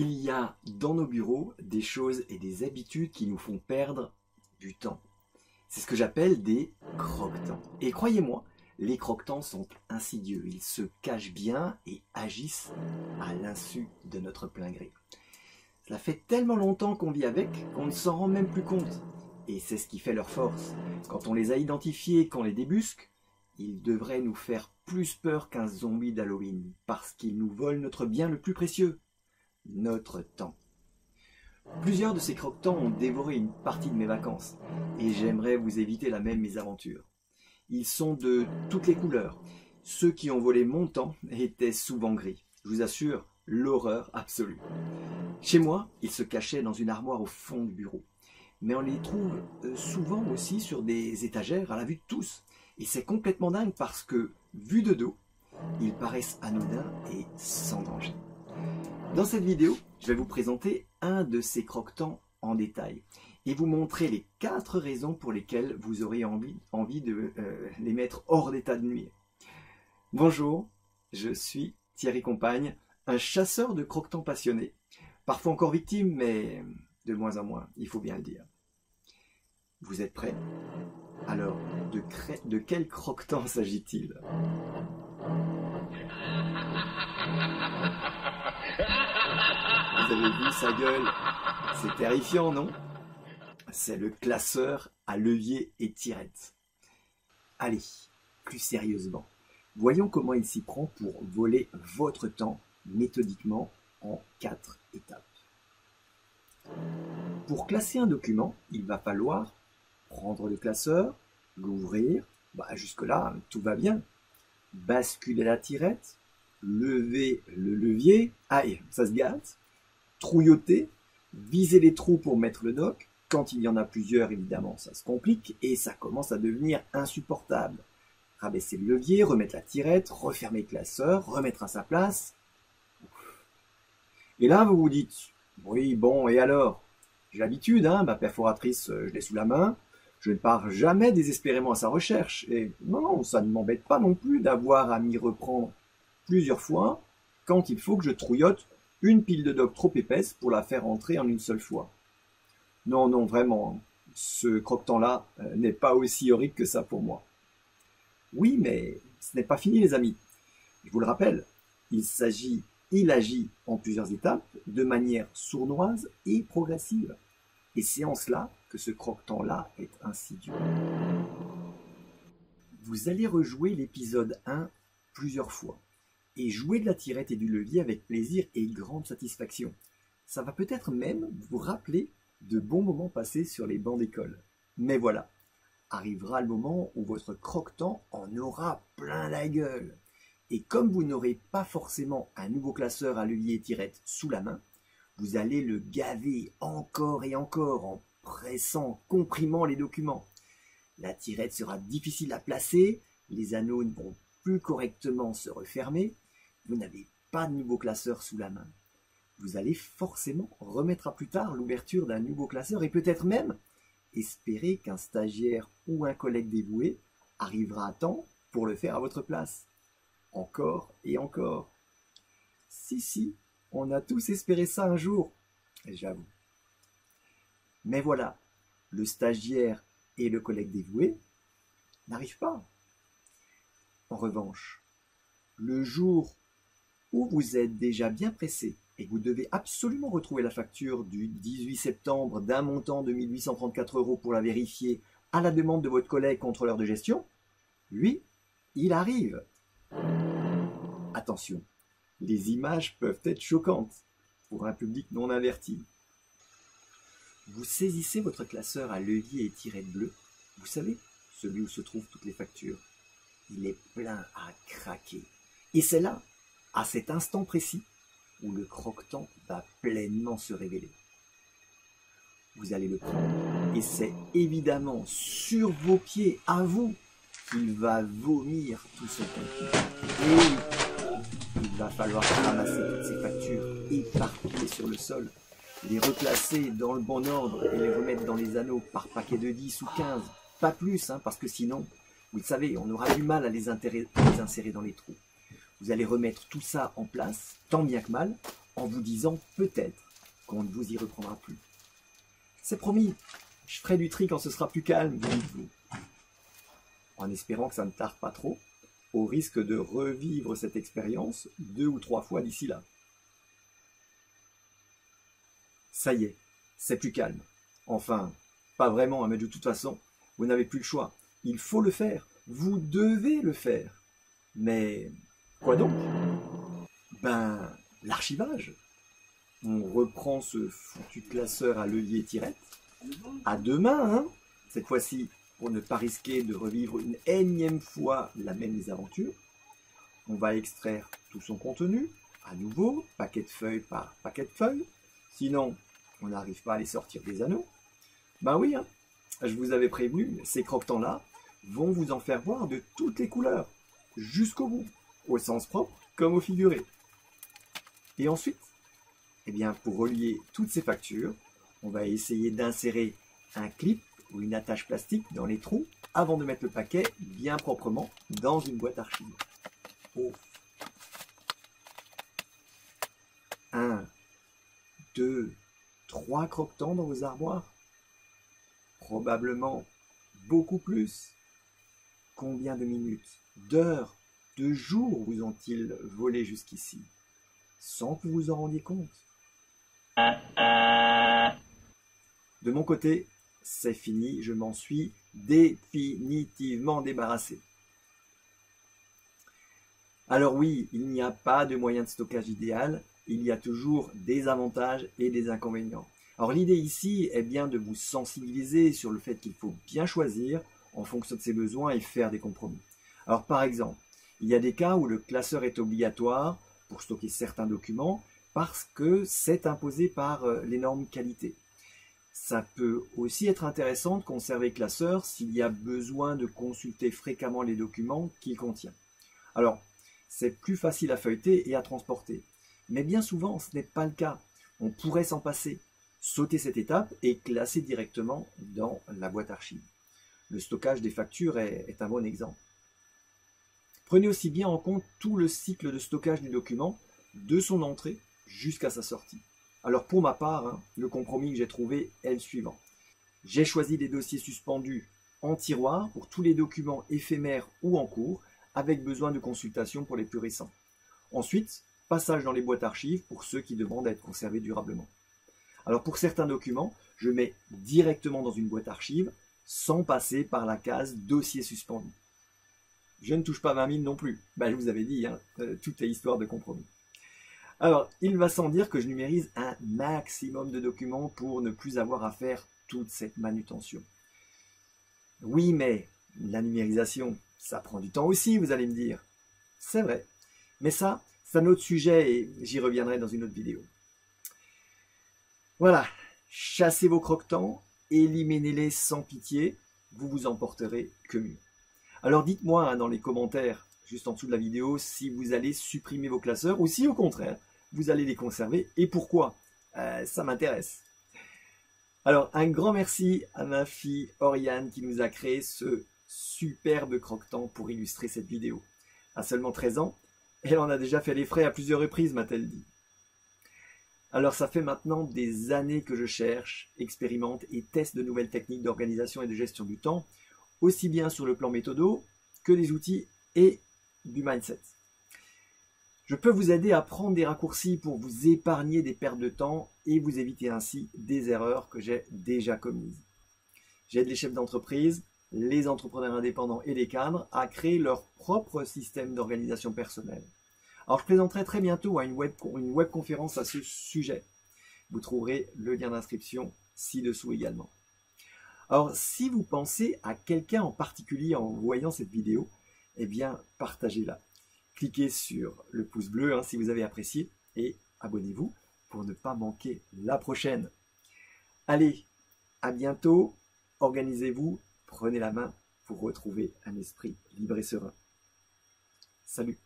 Il y a dans nos bureaux des choses et des habitudes qui nous font perdre du temps. C'est ce que j'appelle des croquetants. Et croyez-moi, les croquetants sont insidieux. Ils se cachent bien et agissent à l'insu de notre plein gré. Cela fait tellement longtemps qu'on vit avec qu'on ne s'en rend même plus compte. Et c'est ce qui fait leur force. Quand on les a identifiés, qu'on les débusque, ils devraient nous faire plus peur qu'un zombie d'Halloween, parce qu'ils nous volent notre bien le plus précieux, notre temps. Plusieurs de ces croquetants ont dévoré une partie de mes vacances, et j'aimerais vous éviter la même mésaventure. Ils sont de toutes les couleurs. Ceux qui ont volé mon temps étaient souvent gris. Je vous assure, l'horreur absolue. Chez moi, ils se cachaient dans une armoire au fond du bureau. Mais on les trouve souvent aussi sur des étagères à la vue de tous. Et c'est complètement dingue parce que, vus de dos, ils paraissent anodins et sans danger. Dans cette vidéo, je vais vous présenter un de ces croquetants en détail et vous montrer les 4 raisons pour lesquelles vous aurez envie de les mettre hors d'état de nuire. Bonjour, je suis Thierry Compagne, un chasseur de croquetants passionné, parfois encore victime, mais de moins en moins, il faut bien le dire. Vous êtes prêts? Alors, de quel croquetant s'agit-il? Vous avez vu sa gueule? C'est terrifiant, non? C'est le classeur à levier et tirette. Allez, plus sérieusement, voyons comment il s'y prend pour voler votre temps méthodiquement en 4 étapes. Pour classer un document, il va falloir prendre le classeur, l'ouvrir, jusque-là tout va bien, basculer la tirette, lever le levier, aïe, ça se gâte, trouilloter, viser les trous pour mettre le doc. Quand il y en a plusieurs, évidemment, ça se complique et ça commence à devenir insupportable. Rabaisser le levier, remettre la tirette, refermer le classeur, remettre à sa place. Et là, vous vous dites, oui, bon, et alors? J'ai l'habitude, ma perforatrice, je l'ai sous la main, je ne pars jamais désespérément à sa recherche. Et non, ça ne m'embête pas non plus d'avoir à m'y reprendre plusieurs fois quand il faut que je trouillote une pile de doc trop épaisse pour la faire entrer en une seule fois. Non, non, vraiment, ce croquetant-là n'est pas aussi horrible que ça pour moi. Oui, mais ce n'est pas fini, les amis. Je vous le rappelle, il agit en plusieurs étapes, de manière sournoise et progressive. Et c'est en cela que ce croquetant-là est insidieux. Vous allez rejouer l'épisode 1 plusieurs fois et jouer de la tirette et du levier avec plaisir et grande satisfaction. Ça va peut-être même vous rappeler de bons moments passés sur les bancs d'école. Mais voilà, arrivera le moment où votre croquetant en aura plein la gueule. Et comme vous n'aurez pas forcément un nouveau classeur à levier et tirette sous la main, vous allez le gaver encore et encore en pressant, comprimant les documents. La tirette sera difficile à placer, les anneaux ne vont plus correctement se refermer, vous n'avez pas de nouveau classeur sous la main. Vous allez forcément remettre à plus tard l'ouverture d'un nouveau classeur et peut-être même espérer qu'un stagiaire ou un collègue dévoué arrivera à temps pour le faire à votre place. Encore et encore. Si, on a tous espéré ça un jour, j'avoue. Mais voilà, le stagiaire et le collègue dévoué n'arrivent pas. En revanche, le jour où vous êtes déjà bien pressé et que vous devez absolument retrouver la facture du 18 septembre d'un montant de 1 834 € pour la vérifier à la demande de votre collègue contrôleur de gestion, lui, il arrive. Attention, les images peuvent être choquantes pour un public non averti. Vous saisissez votre classeur à levier et tirette bleue, vous savez, celui où se trouvent toutes les factures. Il est plein à craquer. Et c'est là, à cet instant précis, où le croquetant va pleinement se révéler. Vous allez le prendre, et c'est évidemment sur vos pieds, à vous, qu'il va vomir tout son contenu. Et oui, il va falloir ramasser toutes ces factures éparpillées sur le sol, les replacer dans le bon ordre et les remettre dans les anneaux par paquet de 10 ou 15, pas plus, parce que sinon, vous le savez, on aura du mal à les insérer dans les trous. Vous allez remettre tout ça en place, tant bien que mal, en vous disant peut-être qu'on ne vous y reprendra plus. C'est promis, je ferai du tri quand ce sera plus calme, dites-vous. En espérant que ça ne tarde pas trop, au risque de revivre cette expérience 2 ou 3 fois d'ici là. Ça y est, c'est plus calme. Enfin, pas vraiment, mais de toute façon, vous n'avez plus le choix. Il faut le faire, vous devez le faire. Mais quoi donc? Ben, l'archivage. On reprend ce foutu classeur à levier tirette. À deux mains, hein, cette fois-ci, pour ne pas risquer de revivre une énième fois la même mésaventure. On va extraire tout son contenu, à nouveau, paquet de feuilles par paquet de feuilles. Sinon, on n'arrive pas à les sortir des anneaux. Ben oui, hein, je vous avais prévenu, ces croquetants-là vont vous en faire voir de toutes les couleurs, jusqu'au bout, au sens propre comme au figuré. Et ensuite, eh bien, pour relier toutes ces factures, on va essayer d'insérer un clip ou une attache plastique dans les trous avant de mettre le paquet bien proprement dans une boîte archive. Oh. 1, 2, 3 croquetants dans vos armoires? Probablement beaucoup plus. Combien de minutes, d'heures, de jours vous ont-ils volé jusqu'ici, sans que vous vous en rendiez compte? De mon côté, c'est fini, je m'en suis définitivement débarrassé. Alors oui, il n'y a pas de moyen de stockage idéal, il y a toujours des avantages et des inconvénients. Alors l'idée ici est bien de vous sensibiliser sur le fait qu'il faut bien choisir en fonction de ses besoins et faire des compromis. Alors par exemple, il y a des cas où le classeur est obligatoire pour stocker certains documents parce que c'est imposé par les normes qualité. Ça peut aussi être intéressant de conserver le classeur s'il y a besoin de consulter fréquemment les documents qu'il contient. Alors, c'est plus facile à feuilleter et à transporter. Mais bien souvent, ce n'est pas le cas. On pourrait s'en passer, sauter cette étape et classer directement dans la boîte archive. Le stockage des factures est un bon exemple. Prenez aussi bien en compte tout le cycle de stockage du document, de son entrée jusqu'à sa sortie. Alors pour ma part, le compromis que j'ai trouvé est le suivant. J'ai choisi des dossiers suspendus en tiroir pour tous les documents éphémères ou en cours, avec besoin de consultation pour les plus récents. Ensuite, passage dans les boîtes archives pour ceux qui demandent à être conservés durablement. Alors pour certains documents, je mets directement dans une boîte archive sans passer par la case dossier suspendu. Je ne touche pas 20 000 non plus. Je vous avais dit, tout est histoire de compromis. Alors, il va sans dire que je numérise un maximum de documents pour ne plus avoir à faire toute cette manutention. Oui, mais la numérisation, ça prend du temps aussi, vous allez me dire. C'est vrai. Mais ça, c'est un autre sujet et j'y reviendrai dans une autre vidéo. Voilà, chassez vos croquetants, éliminez-les sans pitié, vous vous en porterez que mieux. Alors dites-moi dans les commentaires, juste en dessous de la vidéo, si vous allez supprimer vos classeurs ou si au contraire, vous allez les conserver et pourquoi. Ça m'intéresse. Alors un grand merci à ma fille Oriane qui nous a créé ce superbe croquetant pour illustrer cette vidéo. À seulement 13 ans, elle en a déjà fait les frais à plusieurs reprises, m'a-t-elle dit. Alors ça fait maintenant des années que je cherche, expérimente et teste de nouvelles techniques d'organisation et de gestion du temps, aussi bien sur le plan méthodo que des outils et du mindset. Je peux vous aider à prendre des raccourcis pour vous épargner des pertes de temps et vous éviter ainsi des erreurs que j'ai déjà commises. J'aide les chefs d'entreprise, les entrepreneurs indépendants et les cadres à créer leur propre système d'organisation personnelle. Alors je présenterai très bientôt une webconférence à ce sujet. Vous trouverez le lien d'inscription ci-dessous également. Alors si vous pensez à quelqu'un en particulier en voyant cette vidéo, eh bien partagez-la. Cliquez sur le pouce bleu si vous avez apprécié et abonnez-vous pour ne pas manquer la prochaine. Allez, à bientôt, organisez-vous, prenez la main pour retrouver un esprit libre et serein. Salut!